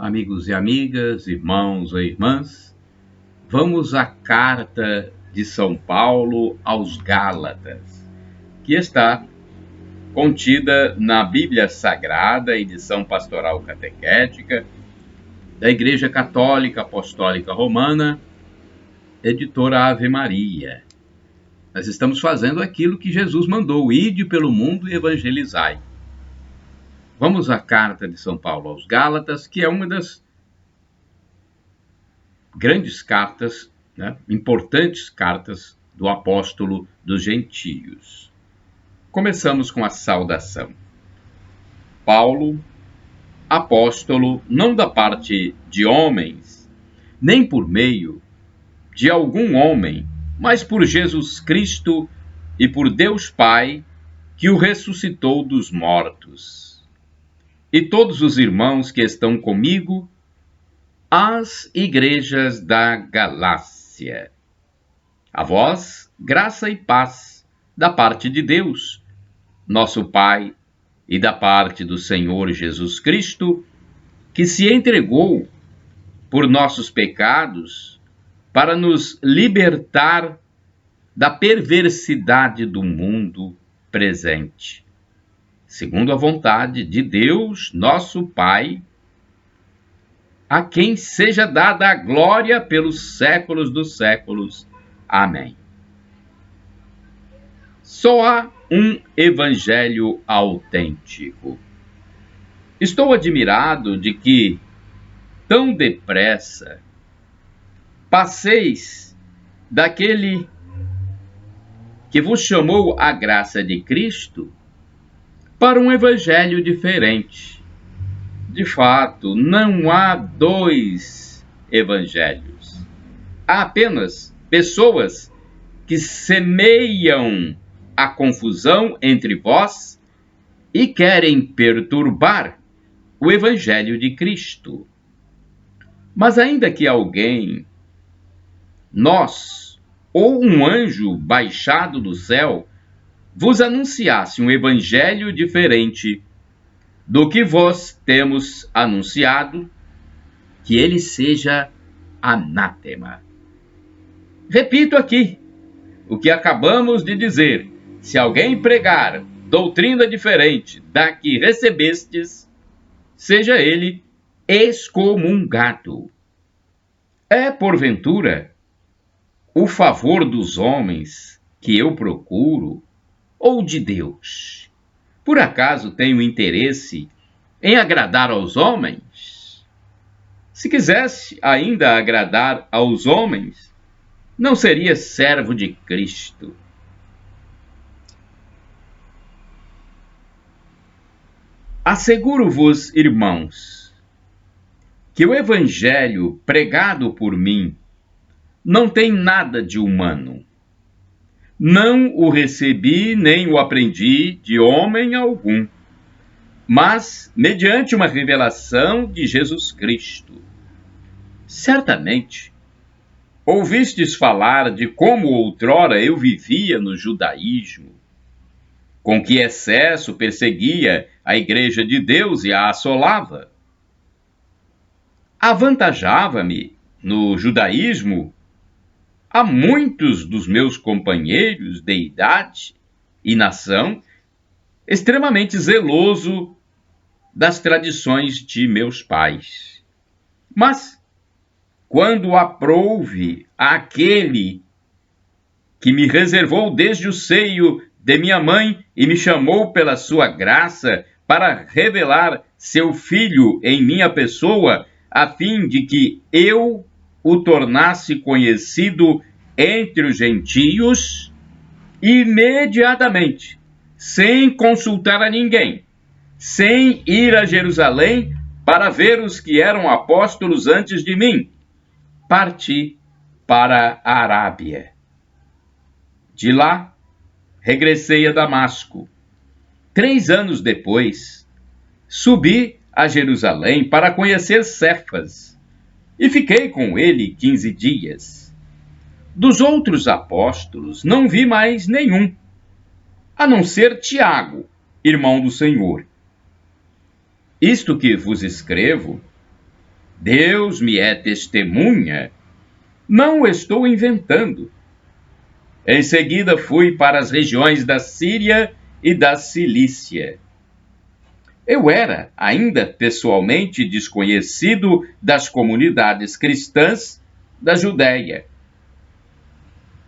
amigos e amigas, irmãos e irmãs, vamos à carta de São Paulo aos Gálatas, que está contida na Bíblia Sagrada, edição pastoral catequética, da Igreja Católica Apostólica Romana, editora Ave Maria. Nós estamos fazendo aquilo que Jesus mandou: ide pelo mundo e evangelizai. Vamos à carta de São Paulo aos Gálatas, que é uma das grandes cartas, importantes cartas do apóstolo dos gentios. Começamos com a saudação. Paulo, apóstolo, não da parte de homens, nem por meio de algum homem, mas por Jesus Cristo e por Deus Pai, que o ressuscitou dos mortos. E todos os irmãos que estão comigo, às igrejas da Galácia. A vós, graça e paz, da parte de Deus, nosso Pai, e da parte do Senhor Jesus Cristo, que se entregou por nossos pecados para nos libertar da perversidade do mundo presente, segundo a vontade de Deus, nosso Pai, a quem seja dada a glória pelos séculos dos séculos. Amém. Só há um evangelho autêntico. Estou admirado de que, tão depressa, passeis daquele que vos chamou à graça de Cristo para um evangelho diferente. De fato, não há dois evangelhos. Há apenas pessoas que semeiam a confusão entre vós e querem perturbar o evangelho de Cristo. Mas ainda que alguém, nós ou um anjo baixado do céu, vos anunciasse um evangelho diferente do que vós temos anunciado, que ele seja anátema. Repito aqui o que acabamos de dizer: se alguém pregar doutrina diferente da que recebestes, seja ele excomungado. É, porventura, o favor dos homens que eu procuro, ou de Deus? Por acaso tenho interesse em agradar aos homens? Se quisesse ainda agradar aos homens, não seria servo de Cristo. Asseguro-vos, irmãos, que o evangelho pregado por mim não tem nada de humano. Não o recebi nem o aprendi de homem algum, mas mediante uma revelação de Jesus Cristo. Certamente, ouvistes falar de como outrora eu vivia no judaísmo, com que excesso perseguia a igreja de Deus e a assolava. Avantajava-me no judaísmo a muitos dos meus companheiros de idade e nação, extremamente zeloso das tradições de meus pais. Mas, quando aprouve aquele que me reservou desde o seio de minha mãe e me chamou pela sua graça para revelar seu Filho em minha pessoa, a fim de que eu o tornasse conhecido entre os gentios, imediatamente, sem consultar a ninguém, sem ir a Jerusalém para ver os que eram apóstolos antes de mim, parti para a Arábia. De lá, regressei a Damasco. 3 anos depois, subi a Jerusalém para conhecer Cefas, e fiquei com ele 15 dias. Dos outros apóstolos não vi mais nenhum, a não ser Tiago, irmão do Senhor. Isto que vos escrevo Deus me é testemunha, não o estou inventando. Em seguida fui para as regiões da Síria e da Cilícia. Eu era ainda pessoalmente desconhecido das comunidades cristãs da Judéia.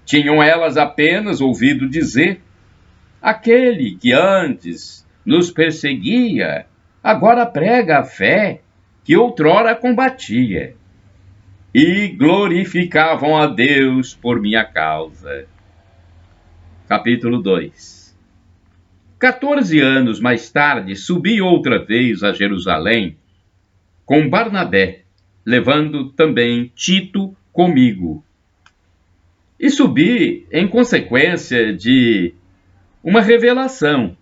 Tinham elas apenas ouvido dizer: aquele que antes nos perseguia, agora prega a fé que outrora combatia. E glorificavam a Deus por minha causa. Capítulo 2. 14 anos mais tarde, subi outra vez a Jerusalém com Barnabé, levando também Tito comigo. E subi em consequência de uma revelação.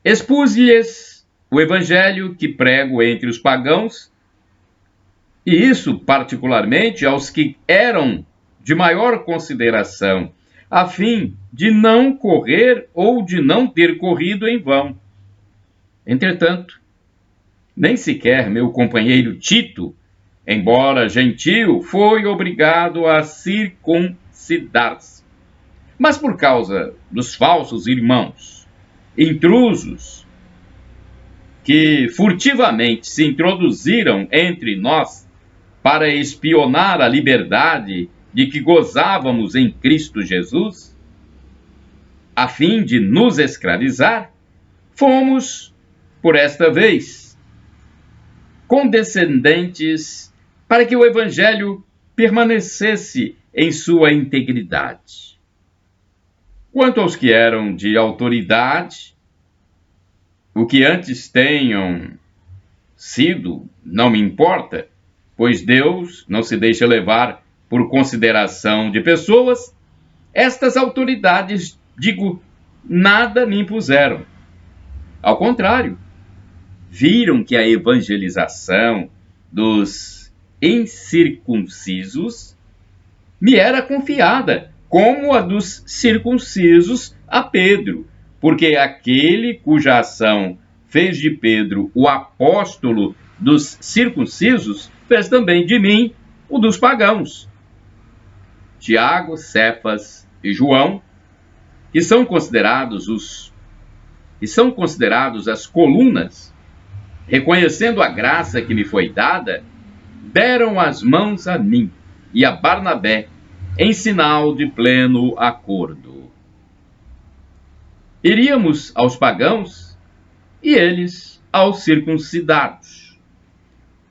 Expus-lhes o evangelho que prego entre os pagãos, e isso particularmente aos que eram de maior consideração, a fim de não correr ou de não ter corrido em vão. Entretanto, nem sequer meu companheiro Tito, embora gentil, foi obrigado a circuncidar-se. Mas por causa dos falsos irmãos, intrusos, que furtivamente se introduziram entre nós para espionar a liberdade de que gozávamos em Cristo Jesus, a fim de nos escravizar, fomos, por esta vez, condescendentes para que o Evangelho permanecesse em sua integridade. Quanto aos que eram de autoridade, o que antes tenham sido, não me importa, pois Deus não se deixa levar por consideração de pessoas. Estas autoridades, digo, nada me impuseram. Ao contrário, viram que a evangelização dos incircuncisos me era confiada, como a dos circuncisos a Pedro, porque aquele cuja ação fez de Pedro o apóstolo dos circuncisos, fez também de mim o dos pagãos. Tiago, Cefas e João, que são considerados as colunas, reconhecendo a graça que me foi dada, deram as mãos a mim e a Barnabé, em sinal de pleno acordo. Iríamos aos pagãos e eles aos circuncidados.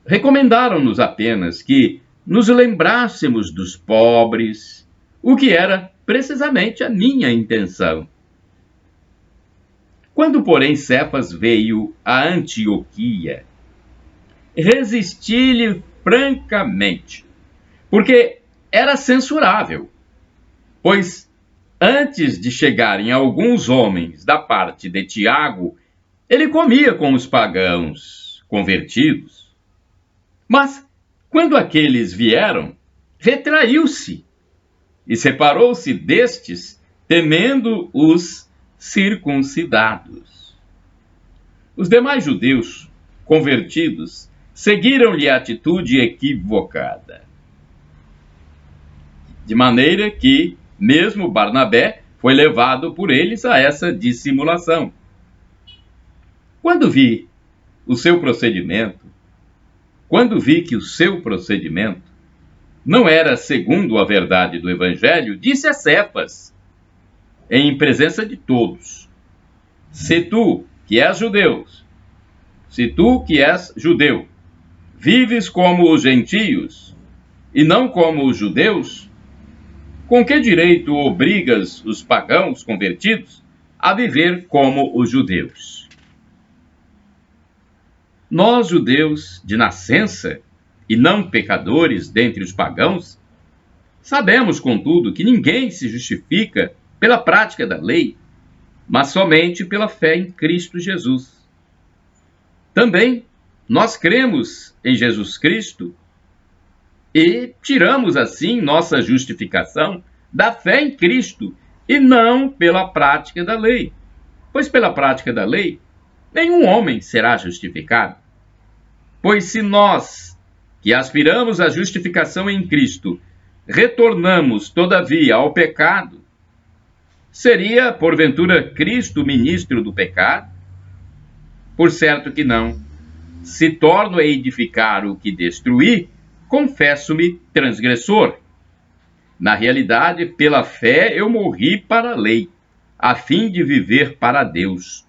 Recomendaram-nos apenas que nos lembrássemos dos pobres, o que era precisamente a minha intenção. Quando, porém, Cefas veio a Antioquia, resisti-lhe francamente, porque era censurável, pois antes de chegarem alguns homens da parte de Tiago, ele comia com os pagãos convertidos. Mas, quando aqueles vieram, retraiu-se e separou-se destes, temendo os circuncidados. Os demais judeus convertidos seguiram-lhe a atitude equivocada, de maneira que mesmo Barnabé foi levado por eles a essa dissimulação. Quando vi que o seu procedimento não era segundo a verdade do Evangelho, disse a Cefas, em presença de todos: se tu, que és judeu, vives como os gentios e não como os judeus, com que direito obrigas os pagãos convertidos a viver como os judeus? Nós, judeus de nascença e não pecadores dentre os pagãos, sabemos, contudo, que ninguém se justifica pela prática da lei, mas somente pela fé em Cristo Jesus. Também nós cremos em Jesus Cristo e tiramos assim nossa justificação da fé em Cristo e não pela prática da lei, pois pela prática da lei nenhum homem será justificado. Pois se nós, que aspiramos à justificação em Cristo, retornamos, todavia, ao pecado, seria, porventura, Cristo ministro do pecado? Por certo que não. Se torno a edificar o que destruí, confesso-me transgressor. Na realidade, pela fé eu morri para a lei, a fim de viver para Deus.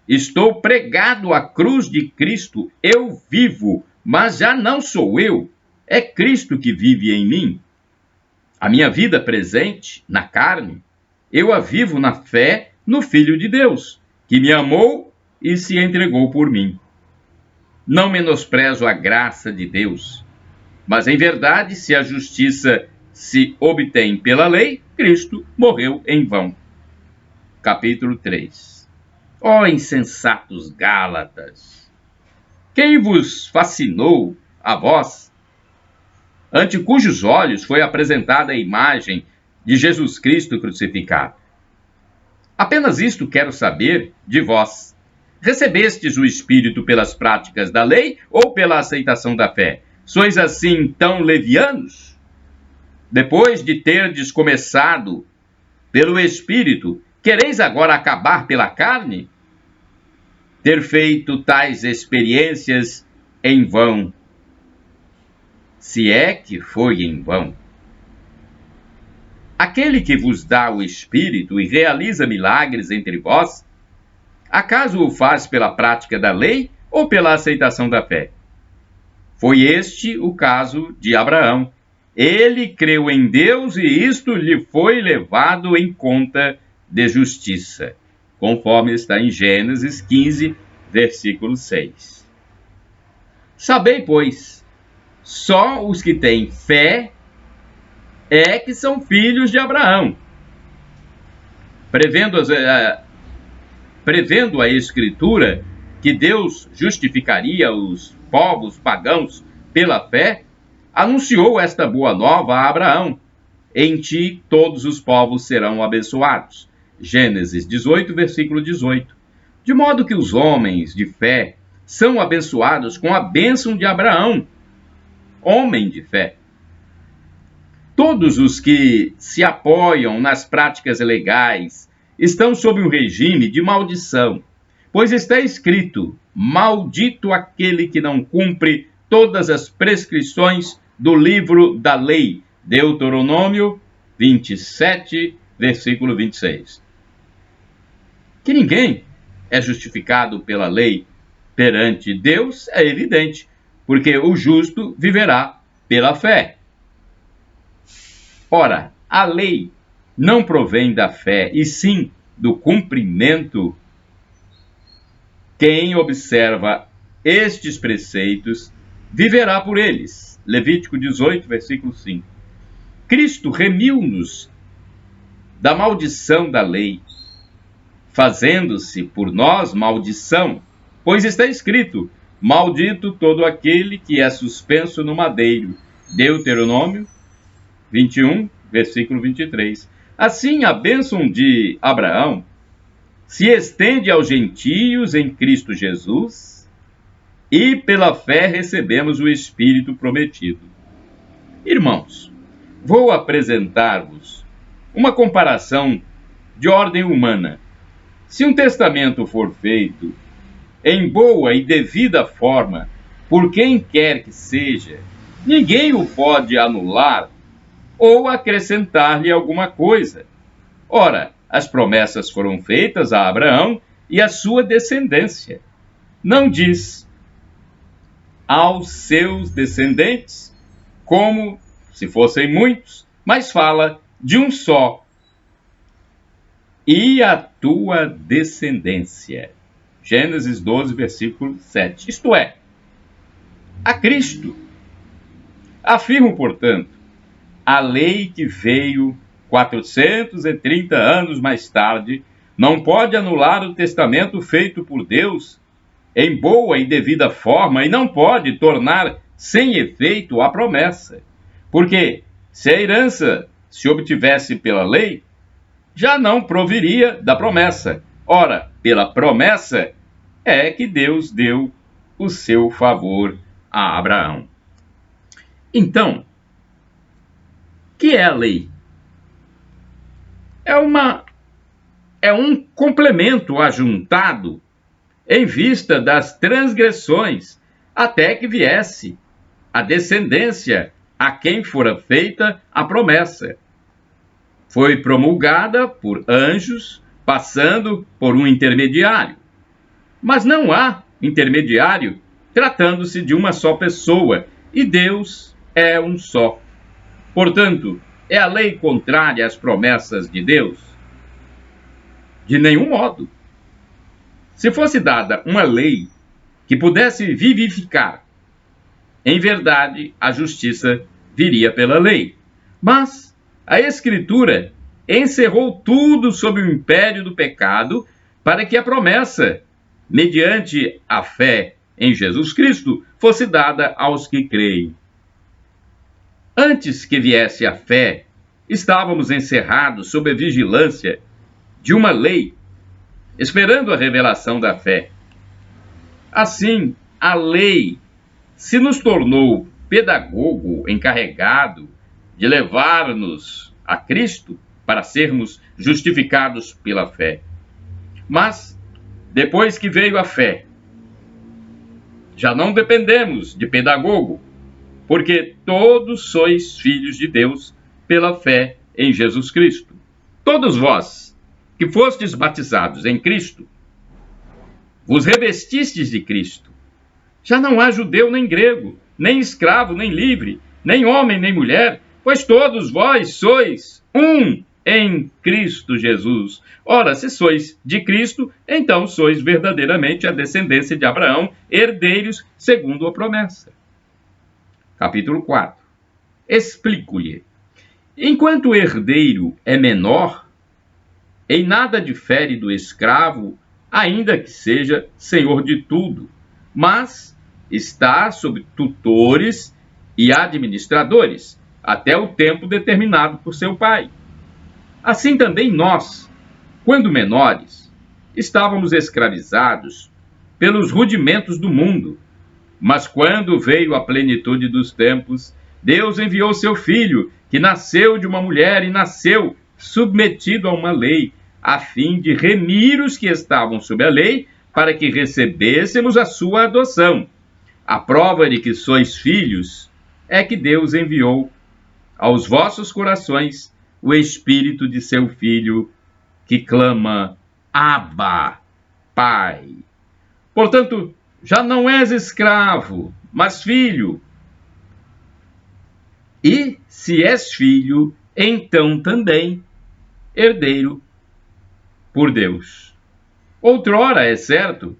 Estou pregado à cruz de Cristo, eu vivo, mas já não sou eu, é Cristo que vive em mim. A minha vida presente, na carne, eu a vivo na fé no Filho de Deus, que me amou e se entregou por mim. Não menosprezo a graça de Deus, mas em verdade, se a justiça se obtém pela lei, Cristo morreu em vão. Capítulo 3. Ó insensatos Gálatas! Quem vos fascinou a vós, ante cujos olhos foi apresentada a imagem de Jesus Cristo crucificado? Apenas isto quero saber de vós. Recebestes o Espírito pelas práticas da lei ou pela aceitação da fé? Sois assim tão levianos? Depois de terdes começado pelo Espírito, quereis agora acabar pela carne? Ter feito tais experiências em vão, se é que foi em vão. Aquele que vos dá o Espírito e realiza milagres entre vós, acaso o faz pela prática da lei ou pela aceitação da fé? Foi este o caso de Abraão. Ele creu em Deus e isto lhe foi levado em conta de justiça, conforme está em Gênesis 15, versículo 6. Sabei, pois, só os que têm fé é que são filhos de Abraão. Prevendo a Escritura que Deus justificaria os povos pagãos pela fé, anunciou esta boa nova a Abraão: em ti todos os povos serão abençoados. Gênesis 18, versículo 18. De modo que os homens de fé são abençoados com a bênção de Abraão, homem de fé. Todos os que se apoiam nas práticas legais estão sob o regime de maldição, pois está escrito: maldito aquele que não cumpre todas as prescrições do livro da lei. Deuteronômio 27, versículo 26. Que ninguém é justificado pela lei perante Deus é evidente, porque o justo viverá pela fé. Ora, a lei não provém da fé, e sim do cumprimento. Quem observa estes preceitos viverá por eles. Levítico 18, versículo 5. Cristo remiu-nos da maldição da lei, fazendo-se por nós maldição, pois está escrito: maldito todo aquele que é suspenso no madeiro. Deuteronômio 21, versículo 23. Assim, a bênção de Abraão se estende aos gentios em Cristo Jesus, e pela fé recebemos o Espírito prometido. Irmãos, vou apresentar-vos uma comparação de ordem humana. Se um testamento for feito em boa e devida forma por quem quer que seja, ninguém o pode anular ou acrescentar-lhe alguma coisa. Ora, as promessas foram feitas a Abraão e à sua descendência. Não diz aos seus descendentes, como se fossem muitos, mas fala de um só: e a tua descendência. Gênesis 12, versículo 7. Isto é, a Cristo. Afirmo, portanto, a lei que veio 430 anos mais tarde não pode anular o testamento feito por Deus em boa e devida forma, e não pode tornar sem efeito a promessa. Porque se a herança se obtivesse pela lei, já não proviria da promessa. Ora, pela promessa é que Deus deu o seu favor a Abraão. Então, que é a lei? É um complemento ajuntado em vista das transgressões, até que viesse a descendência a quem fora feita a promessa. Foi promulgada por anjos, passando por um intermediário. Mas não há intermediário, tratando-se de uma só pessoa, e Deus é um só. Portanto, é a lei contrária às promessas de Deus? De nenhum modo. Se fosse dada uma lei que pudesse vivificar, em verdade, a justiça viria pela lei. Mas a Escritura encerrou tudo sob o império do pecado para que a promessa, mediante a fé em Jesus Cristo, fosse dada aos que creem. Antes que viesse a fé, estávamos encerrados sob a vigilância de uma lei, esperando a revelação da fé. Assim, a lei se nos tornou pedagogo encarregado de levar-nos a Cristo para sermos justificados pela fé. Mas, depois que veio a fé, já não dependemos de pedagogo, porque todos sois filhos de Deus pela fé em Jesus Cristo. Todos vós que fostes batizados em Cristo, vos revestistes de Cristo. Já não há judeu nem grego, nem escravo nem livre, nem homem nem mulher, pois todos vós sois um em Cristo Jesus. Ora, se sois de Cristo, então sois verdadeiramente a descendência de Abraão, herdeiros segundo a promessa. Capítulo 4. Explico-lhe. Enquanto o herdeiro é menor, em nada difere do escravo, ainda que seja senhor de tudo, mas está sob tutores e administradores, até o tempo determinado por seu pai. Assim também nós, quando menores, estávamos escravizados pelos rudimentos do mundo, mas quando veio a plenitude dos tempos, Deus enviou seu Filho, que nasceu de uma mulher e nasceu submetido a uma lei, a fim de remir os que estavam sob a lei, para que recebêssemos a sua adoção. A prova de que sois filhos é que Deus enviou aos vossos corações o Espírito de seu Filho, que clama, Abba, Pai. Portanto, já não és escravo, mas filho. E, se és filho, então também herdeiro por Deus. Outrora, é certo,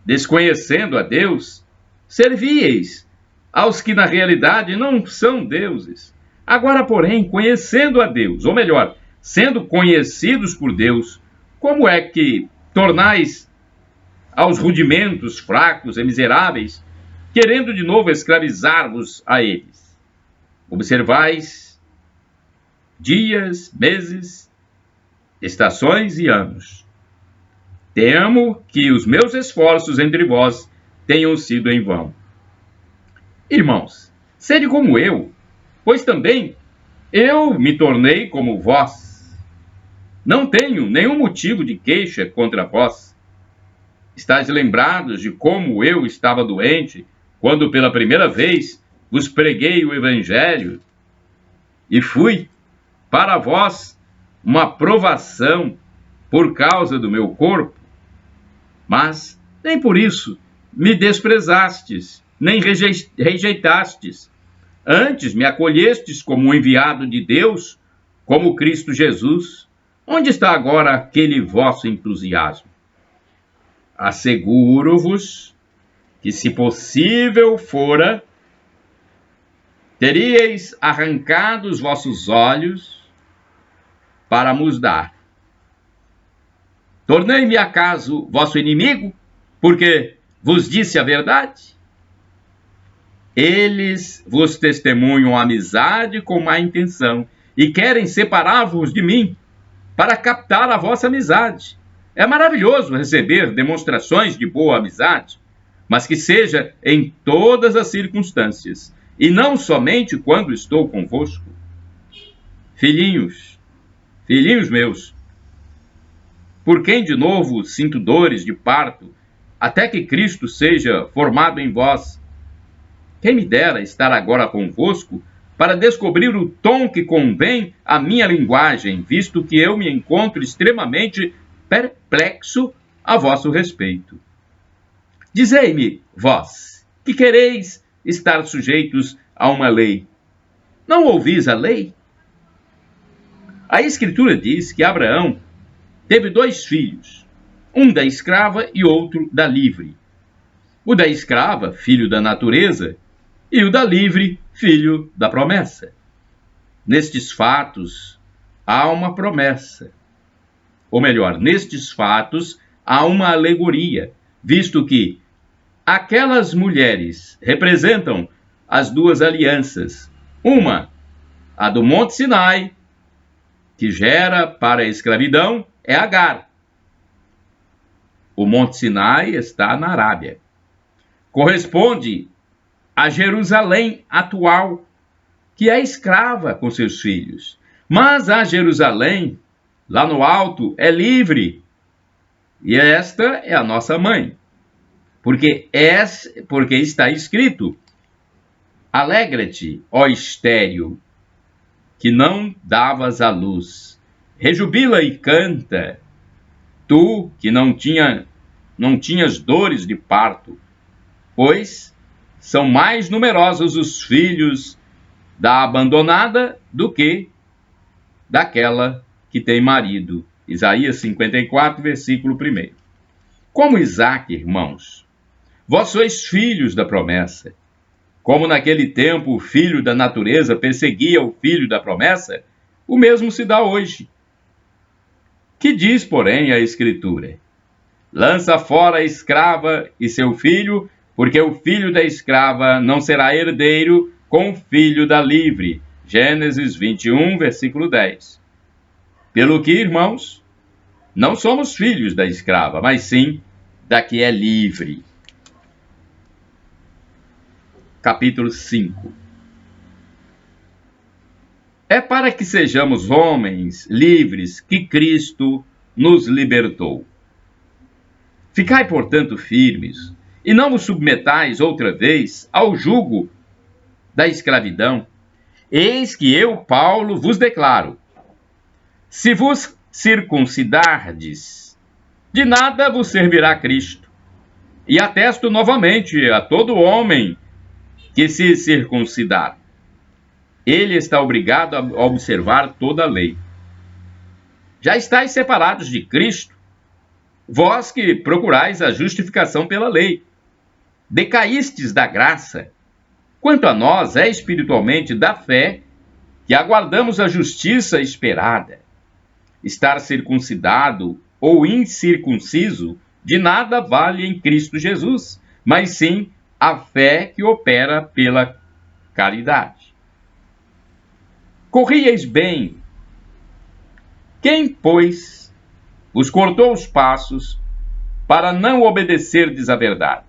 desconhecendo a Deus, servíeis aos que na realidade não são deuses. Agora, porém, conhecendo a Deus, ou melhor, sendo conhecidos por Deus, como é que tornais aos rudimentos fracos e miseráveis, querendo de novo escravizar-vos a eles? Observais dias, meses, estações e anos. Temo que os meus esforços entre vós tenham sido em vão. Irmãos, sede como eu, pois também eu me tornei como vós. Não tenho nenhum motivo de queixa contra vós. Estais lembrados de como eu estava doente, quando pela primeira vez vos preguei o Evangelho, e fui para vós uma provação por causa do meu corpo? Mas nem por isso me desprezastes, nem rejeitastes. Antes me acolhestes como um enviado de Deus, como Cristo Jesus. Onde está agora aquele vosso entusiasmo? Asseguro-vos que, se possível fora, teríeis arrancado os vossos olhos para nos dar. Tornei-me acaso vosso inimigo, porque vos disse a verdade? Eles vos testemunham amizade com má intenção e querem separar-vos de mim para captar a vossa amizade. É maravilhoso receber demonstrações de boa amizade, mas que seja em todas as circunstâncias, e não somente quando estou convosco. Filhinhos, filhinhos meus, por quem de novo sinto dores de parto, até que Cristo seja formado em vós. Quem me dera estar agora convosco para descobrir o tom que convém à minha linguagem, visto que eu me encontro extremamente perplexo a vosso respeito. Dizei-me, vós, que quereis estar sujeitos a uma lei. Não ouvis a lei? A Escritura diz que Abraão teve 2 filhos, um da escrava e outro da livre. O da escrava, filho da natureza, e o da livre, filho da promessa. Nestes fatos, há uma promessa. Ou melhor, nestes fatos, há uma alegoria, visto que aquelas mulheres representam as 2 alianças. Uma, a do Monte Sinai, que gera para a escravidão, é Agar. O Monte Sinai está na Arábia. Corresponde a Jerusalém atual, que é escrava com seus filhos. Mas a Jerusalém, lá no alto, é livre. E esta é a nossa mãe. Porque está escrito: alegra-te, ó estéril, que não davas à luz. Rejubila e canta, tu que não tinhas dores de parto, pois são mais numerosos os filhos da abandonada do que daquela que tem marido. Isaías 54, versículo 1. Como Isaque, irmãos, vós sois filhos da promessa. Como naquele tempo o filho da natureza perseguia o filho da promessa, o mesmo se dá hoje. Que diz, porém, a Escritura? Lança fora a escrava e seu filho, porque o filho da escrava não será herdeiro com o filho da livre. Gênesis 21, versículo 10. Pelo que, irmãos, não somos filhos da escrava, mas sim da que é livre. Capítulo 5. É para que sejamos homens livres que Cristo nos libertou. Ficai, portanto, firmes, e não vos submetais outra vez ao jugo da escravidão. Eis que eu, Paulo, vos declaro: se vos circuncidardes, de nada vos servirá Cristo. E atesto novamente a todo homem que se circuncidar. Ele está obrigado a observar toda a lei. Já estáis separados de Cristo, vós que procurais a justificação pela lei. Decaístes da graça. Quanto a nós, é espiritualmente da fé que aguardamos a justiça esperada. Estar circuncidado ou incircunciso de nada vale em Cristo Jesus, mas sim a fé que opera pela caridade. Corrieis bem. Quem, pois, vos cortou os passos para não obedecerdes à verdade?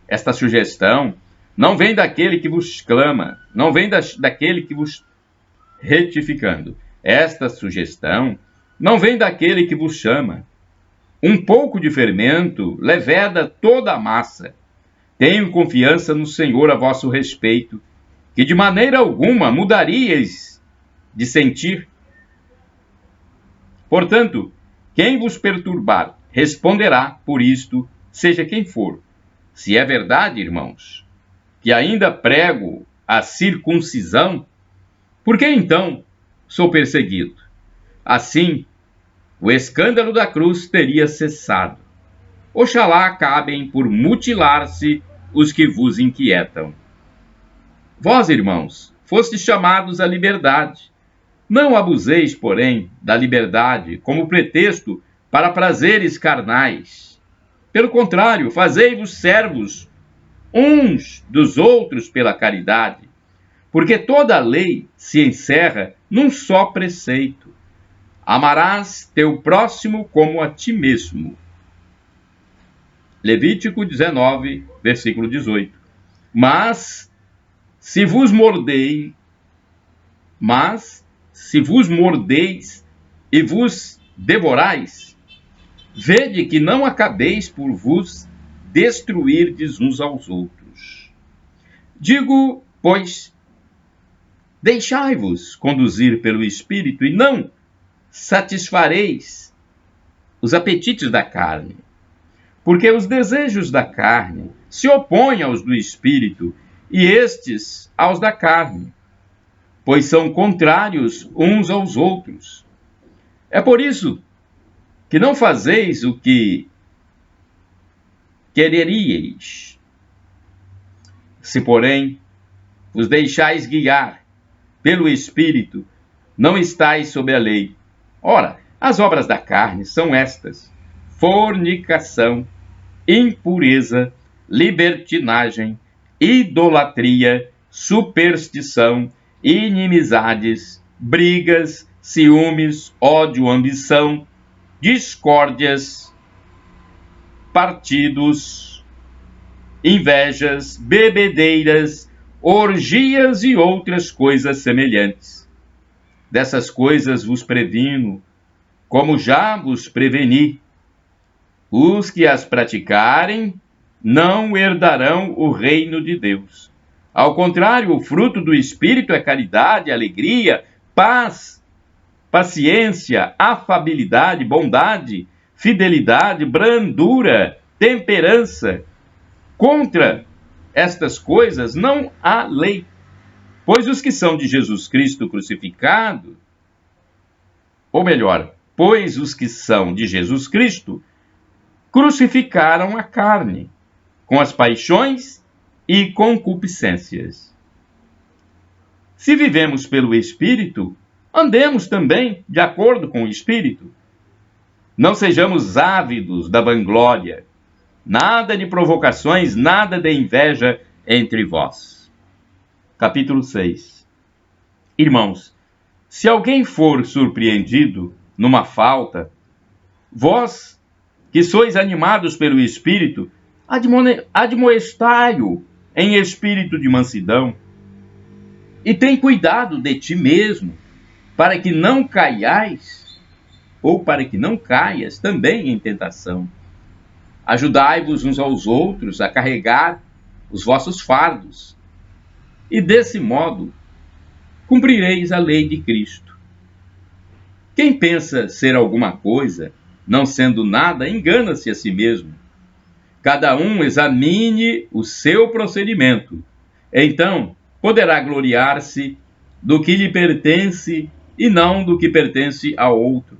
Esta sugestão não vem daquele que vos clama, não vem daquele que vos retificando. Esta sugestão não vem daquele que vos chama. Um pouco de fermento leveda toda a massa. Tenho confiança no Senhor a vosso respeito, que de maneira alguma mudaríeis de sentir. Portanto, quem vos perturbar responderá por isto, seja quem for. Se é verdade, irmãos, que ainda prego a circuncisão, por que então sou perseguido? Assim, o escândalo da cruz teria cessado. Oxalá acabem por mutilar-se os que vos inquietam. Vós, irmãos, fostes chamados à liberdade. Não abuseis, porém, da liberdade como pretexto para prazeres carnais. Pelo contrário, fazei-vos servos uns dos outros pela caridade, porque toda a lei se encerra num só preceito: amarás teu próximo como a ti mesmo. Levítico 19, versículo 18. Mas se vos mordeis e vos devorais, vede que não acabeis por vos destruirdes uns aos outros. Digo, pois, deixai-vos conduzir pelo Espírito, e não satisfareis os apetites da carne. Porque os desejos da carne se opõem aos do Espírito, e estes aos da carne, pois são contrários uns aos outros. É por isso que não fazeis o que quereríeis. Se, porém, vos deixais guiar pelo Espírito, não estáis sob a lei. Ora, as obras da carne são estas: fornicação, impureza, libertinagem, idolatria, superstição, inimizades, brigas, ciúmes, ódio, ambição, discórdias, partidos, invejas, bebedeiras, orgias e outras coisas semelhantes. Dessas coisas vos previno, como já vos preveni. Os que as praticarem não herdarão o reino de Deus. Ao contrário, o fruto do Espírito é caridade, alegria, paz, paciência, afabilidade, bondade, fidelidade, brandura, temperança. Contra estas coisas não há lei. Pois os que são de Jesus Cristo crucificado, pois os que são de Jesus Cristo crucificaram a carne, com as paixões e concupiscências. Se vivemos pelo Espírito, andemos também de acordo com o Espírito. Não sejamos ávidos da vanglória, nada de provocações, nada de inveja entre vós. Capítulo 6. Irmãos, se alguém for surpreendido numa falta, vós, que sois animados pelo Espírito, admoestai-o em espírito de mansidão, e tem cuidado de ti mesmo, para que não caiais, ou para que não caias também em tentação. Ajudai-vos uns aos outros a carregar os vossos fardos, e desse modo cumprireis a lei de Cristo. Quem pensa ser alguma coisa, não sendo nada, engana-se a si mesmo. Cada um examine o seu procedimento. Então poderá gloriar-se do que lhe pertence e não do que pertence ao outro.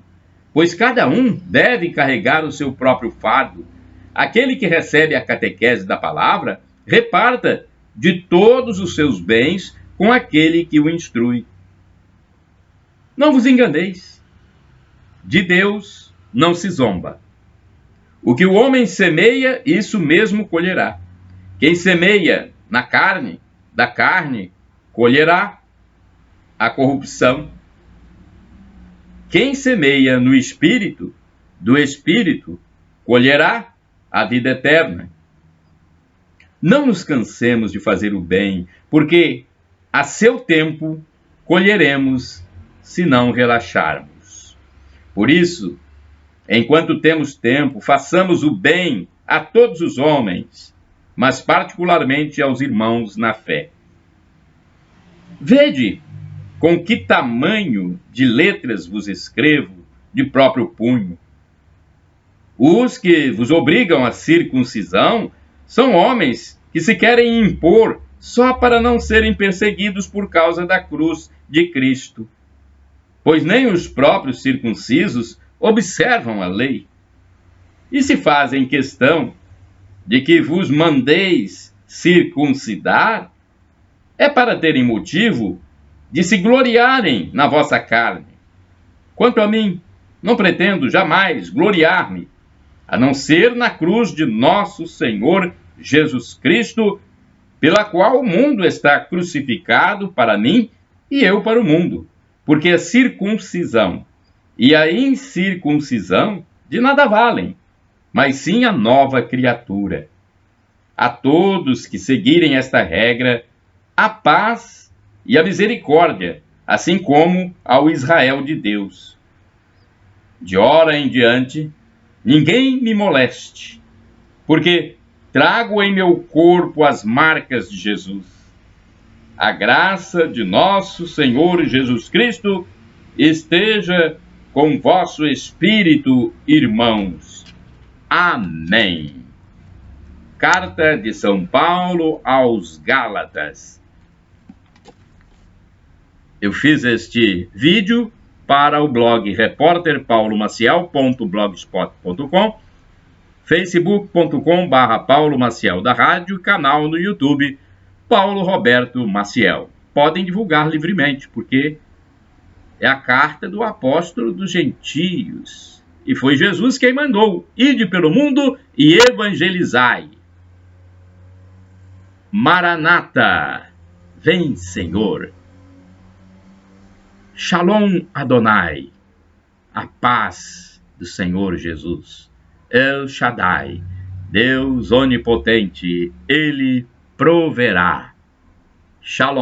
Pois cada um deve carregar o seu próprio fardo. Aquele que recebe a catequese da palavra, reparta de todos os seus bens com aquele que o instrui. Não vos enganeis. De Deus não se zomba. O que o homem semeia, isso mesmo colherá. Quem semeia na carne, da carne, colherá a corrupção. Quem semeia no Espírito, do Espírito, colherá a vida eterna. Não nos cansemos de fazer o bem, porque a seu tempo colheremos se não relaxarmos. Por isso, enquanto temos tempo, façamos o bem a todos os homens, mas particularmente aos irmãos na fé. Vede com que tamanho de letras vos escrevo de próprio punho. Os que vos obrigam à circuncisão são homens que se querem impor só para não serem perseguidos por causa da cruz de Cristo. Pois nem os próprios circuncisos observam a lei. E se fazem questão de que vos mandeis circuncidar, é para terem motivo de se gloriarem na vossa carne. Quanto a mim, não pretendo jamais gloriar-me, a não ser na cruz de nosso Senhor Jesus Cristo, pela qual o mundo está crucificado para mim e eu para o mundo. Porque a circuncisão e a incircuncisão de nada valem, mas sim a nova criatura. A todos que seguirem esta regra, a paz e a misericórdia, assim como ao Israel de Deus. De ora em diante, ninguém me moleste, porque trago em meu corpo as marcas de Jesus. A graça de nosso Senhor Jesus Cristo esteja com vosso espírito, irmãos. Amém. Carta de São Paulo aos Gálatas. Eu fiz este vídeo para o blog repórterpaulomaciel.blogspot.com, facebook.com/Paulo Maciel da Rádio, canal no YouTube Paulo Roberto Maciel. Podem divulgar livremente, porque é a carta do apóstolo dos gentios. E foi Jesus quem mandou: ide pelo mundo e evangelizai. Maranata, vem Senhor. Shalom Adonai, a paz do Senhor Jesus. El Shaddai, Deus onipotente, Ele proverá. Shalom.